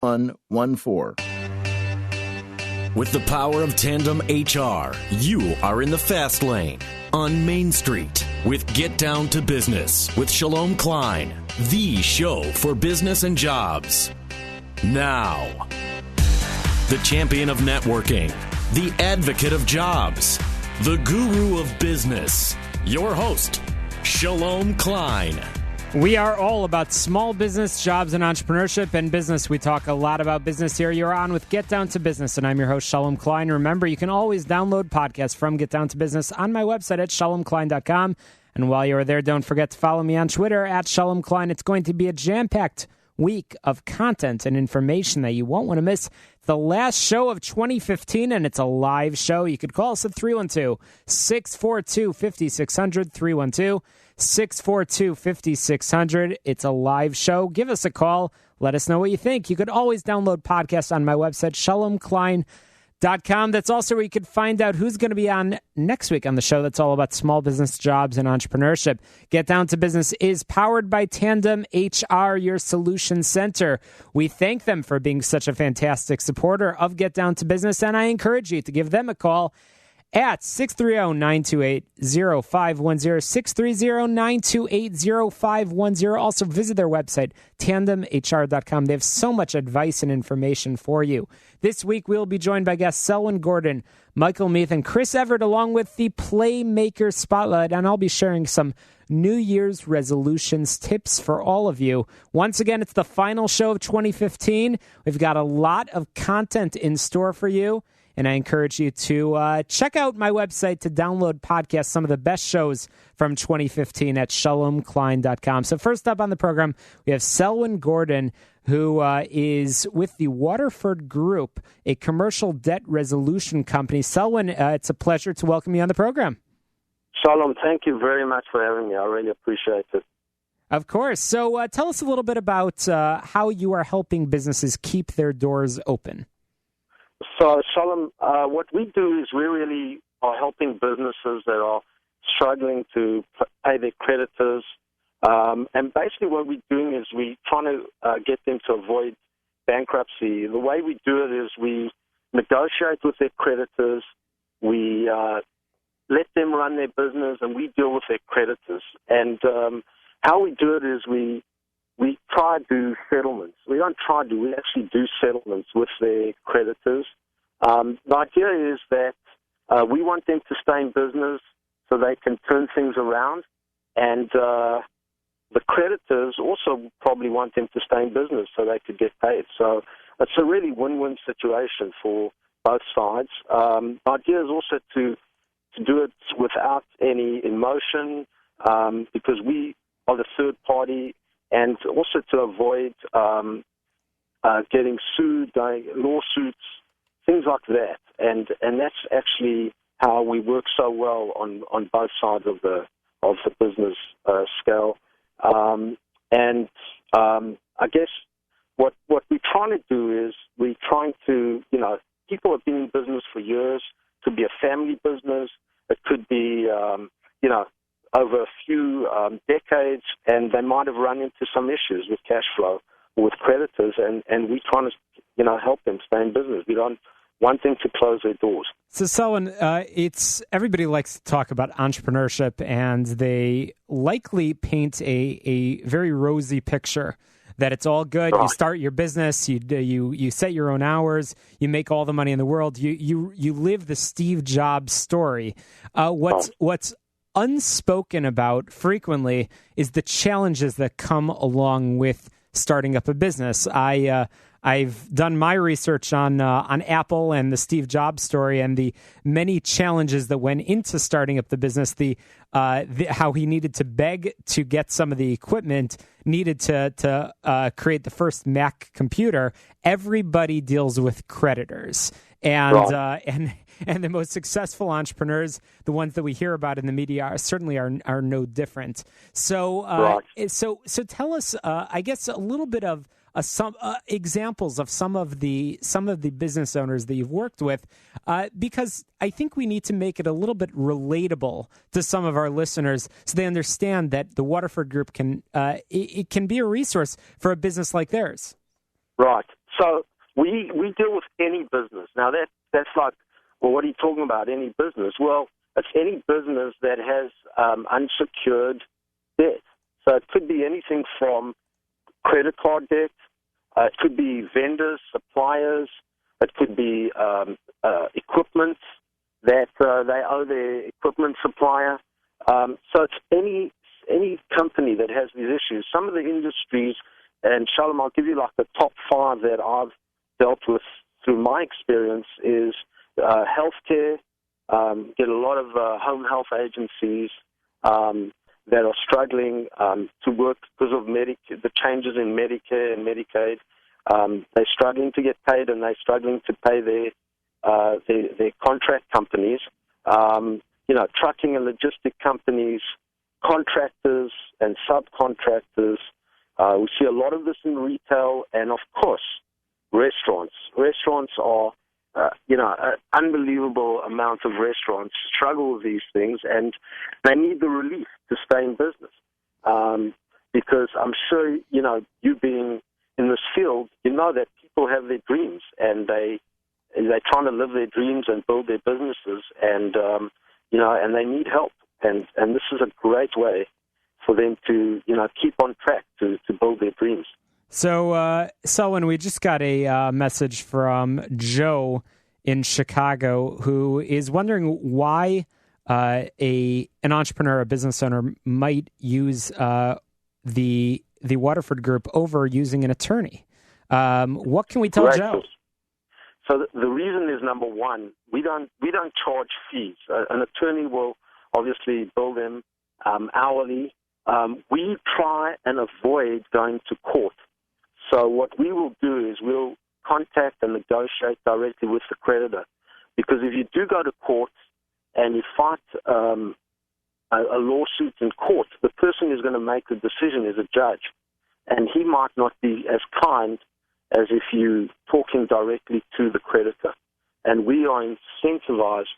114. With the power of Tandem HR, you are in the fast lane on Main Street with Get Down to Business with Shalom Klein, the show for business and jobs. Now, the champion of networking, the advocate of jobs, the guru of business, your host, Shalom Klein. We are all about small business, jobs, and entrepreneurship and business. We talk a lot about business here. You're on with Get Down to Business, and I'm your host, Shalom Klein. Remember, you can always download podcasts from Get Down to Business on my website at shalomklein.com. And while you're there, don't forget to follow me on Twitter at Shalom Klein. It's going to be a jam-packed week of content and information that you won't want to miss. It's the last show of 2015, and it's a live show. You could call us at 312-642-5600, 312-642-5600. It's a live show. Give us a call. Let us know what you think. You could always download podcasts on my website, shalomklein.com. That's also where you could find out who's going to be on next week on the show that's all about small business, jobs, and entrepreneurship. Get Down to Business is powered by Tandem HR, your solution center. We thank them for being such a fantastic supporter of Get Down to Business, and I encourage you to give them a call at 630-928-0510, 630-928-0510. Also visit their website, tandemhr.com. They have so much advice and information for you. This week, we'll be joined by guests Selwyn Gordon, Michael Meath, and Chris Everett, along with the Playmaker Spotlight, and I'll be sharing some New Year's resolutions tips for all of you. Once again, it's the final show of 2015. We've got a lot of content in store for you. And I encourage you to check out my website to download podcasts, some of the best shows from 2015 at shalomklein.com. So first up on the program, we have Selwyn Gordon, who is with the Waterford Group, a commercial debt resolution company. Selwyn, it's a pleasure to welcome you on the program. Shalom, thank you very much for having me. I really appreciate it. Of course. So tell us a little bit about how you are helping businesses keep their doors open. So, Shalom, what we do is we really are helping businesses that are struggling to pay their creditors. And basically what we're doing is we're trying to get them to avoid bankruptcy. The way we do it is we negotiate with their creditors, we let them run their business, and we deal with their creditors. And how we do it is we try to do settlements. We don't try to, we actually do settlements with their creditors. The idea is that we want them to stay in business so they can turn things around, and the creditors also probably want them to stay in business so they could get paid. So it's a really win-win situation for both sides. The idea is also to do it without any emotion, because we are the third party, and also to avoid getting sued, lawsuits, things like that. And that's actually how we work so well on both sides of the business scale. I guess what we're trying to do is we're trying to, people have been in business for years. It could be a family business. It could be, over a few decades, and they might have run into some issues with cash flow or with creditors, and we're trying to, help them stay in business. We don't want them to close their doors. So, Selwyn, everybody likes to talk about entrepreneurship, and they likely paint a very rosy picture that it's all good. Right. You start your business, you set your own hours, you make all the money in the world. You live the Steve Jobs story. What's unspoken about frequently is the challenges that come along with starting up a business. I've done my research on Apple and the Steve Jobs story and the many challenges that went into starting up the business. How he needed to beg to get some of the equipment, needed to create the first Mac computer. Everybody deals with creditors, and the most successful entrepreneurs, the ones that we hear about in the media, are no different. So tell us, I guess, a little bit of some examples of some of the business owners that you've worked with, because I think we need to make it a little bit relatable to some of our listeners, so they understand that the Waterford Group can be a resource for a business like theirs. Right. So we deal with any business. Now that's like, well, what are you talking about? Any business? Well, it's any business that has unsecured debt. So it could be anything from credit card debt. It could be vendors, suppliers. It could be equipment that they owe their equipment supplier. So it's any company that has these issues. Some of the industries, and Shalom, I'll give you like the top 5 that I've dealt with through my experience is healthcare. Get a lot of home health agencies that are struggling to work because of the changes in Medicare and Medicaid. They're struggling to get paid, and they're struggling to pay their contract companies. Trucking and logistic companies, contractors and subcontractors. We see a lot of this in retail, and of course, restaurants. Restaurants are, an unbelievable amount of restaurants struggle with these things, and they need the relief to stay in business. Because I'm sure, you being in this field, you know that people have their dreams, and they're trying to live their dreams and build their businesses, and and they need help, and this is a great way for them to keep on track to build their dreams. So, Selwyn, we just got a message from Joe in Chicago who is wondering why an entrepreneur, a business owner, might use the Waterford Group over using an attorney. What can we tell Joe? So the reason is, number one, we don't charge fees. An attorney will obviously bill them hourly. We try and avoid going to court. So what we will do is we'll contact and negotiate directly with the creditor. Because if you do go to court and you fight a lawsuit in court, the person who's going to make the decision is a judge. And he might not be as kind as if you talking directly to the creditor. And we are incentivized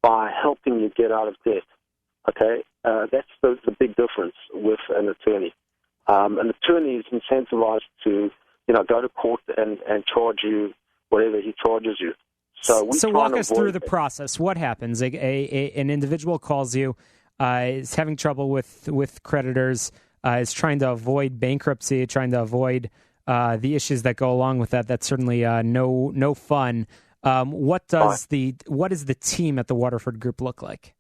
by helping you get out of debt. Okay? That's the big difference with an attorney. An attorney is incentivized to, go to court and charge you whatever he charges you. So walk us through the process. What happens? An individual calls you, is having trouble with creditors, is trying to avoid bankruptcy, trying to avoid the issues that go along with that. That's certainly no fun. What is the team at the Waterford Group look like?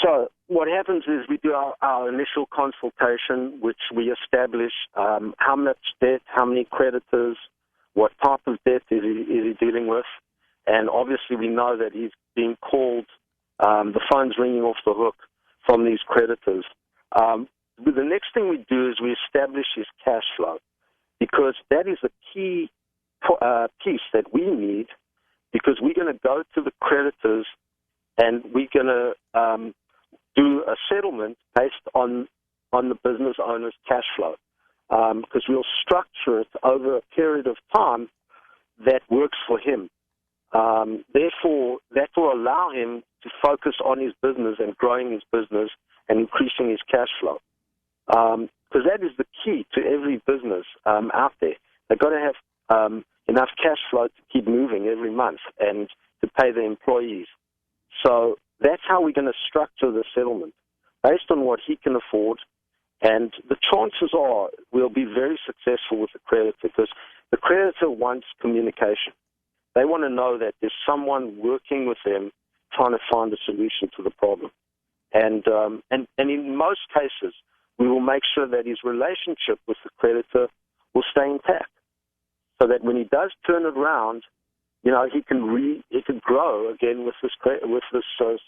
So what happens is we do our initial consultation, which we establish how much debt, how many creditors, what type of debt is he dealing with. And obviously we know that he's being called, the phone's ringing off the hook from these creditors. The next thing we do is we establish his cash flow, because that is a key piece that we need, because we're going to go to the creditors and we're going to do a settlement based on the business owner's cash flow, because we'll structure it over a period of time that works for him. Therefore, that will allow him to focus on his business and growing his business and increasing his cash flow. Because that is the key to every business out there. They've got to have enough cash flow to keep moving every month and to pay their employees. So that's how we're going to structure the settlement, based on what he can afford. And the chances are we'll be very successful with the creditor, because the creditor wants communication. They want to know that there's someone working with them trying to find a solution to the problem. And in most cases, we will make sure that his relationship with the creditor will stay intact, so that when he does turn it around, he can grow again with this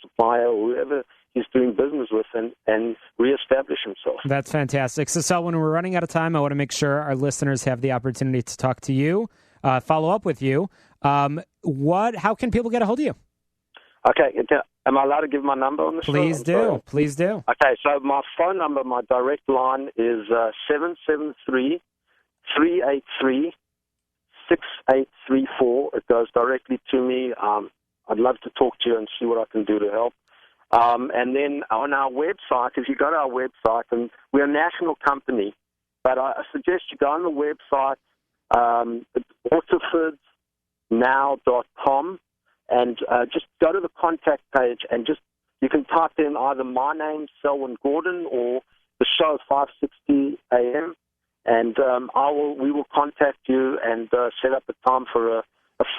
supplier or whoever he's doing business with, and reestablish himself. That's fantastic. So, Selwyn, we're running out of time. I want to make sure our listeners have the opportunity to talk to you, follow up with you. How can people get a hold of you? Okay, am I allowed to give my number on the show? Please do. Please do. Okay, so my phone number, my direct line is 773-383-6834. It goes directly to me. I'd love to talk to you and see what I can do to help. And then on our website, if you go to our website, and we're a national company, but I suggest you go on the website, waterfordnow.com, and just go to the contact page and you can type in either my name, Selwyn Gordon, or the show 5:60 a.m., and we will contact you and set up a time for a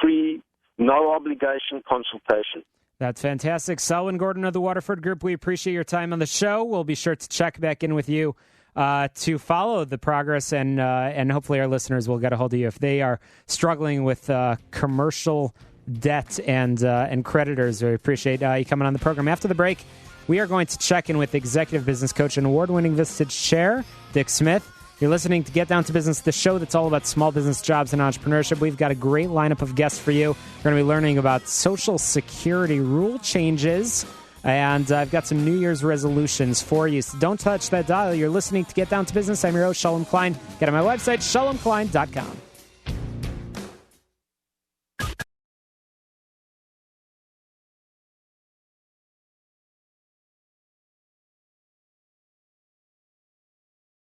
free, no obligation consultation. That's fantastic. Selwyn Gordon of the Waterford Group, we appreciate your time on the show. We'll be sure to check back in with you to follow the progress, and hopefully our listeners will get a hold of you if they are struggling with commercial debt and creditors. We appreciate you coming on the program. After the break, we are going to check in with executive business coach and award-winning Vistage Chair, Dick Smith. You're listening to Get Down to Business, the show that's all about small business, jobs, and entrepreneurship. We've got a great lineup of guests for you. We're going to be learning about Social Security rule changes, and I've got some New Year's resolutions for you. So don't touch that dial. You're listening to Get Down to Business. I'm your host, Shalom Klein. Get on my website, shalomklein.com.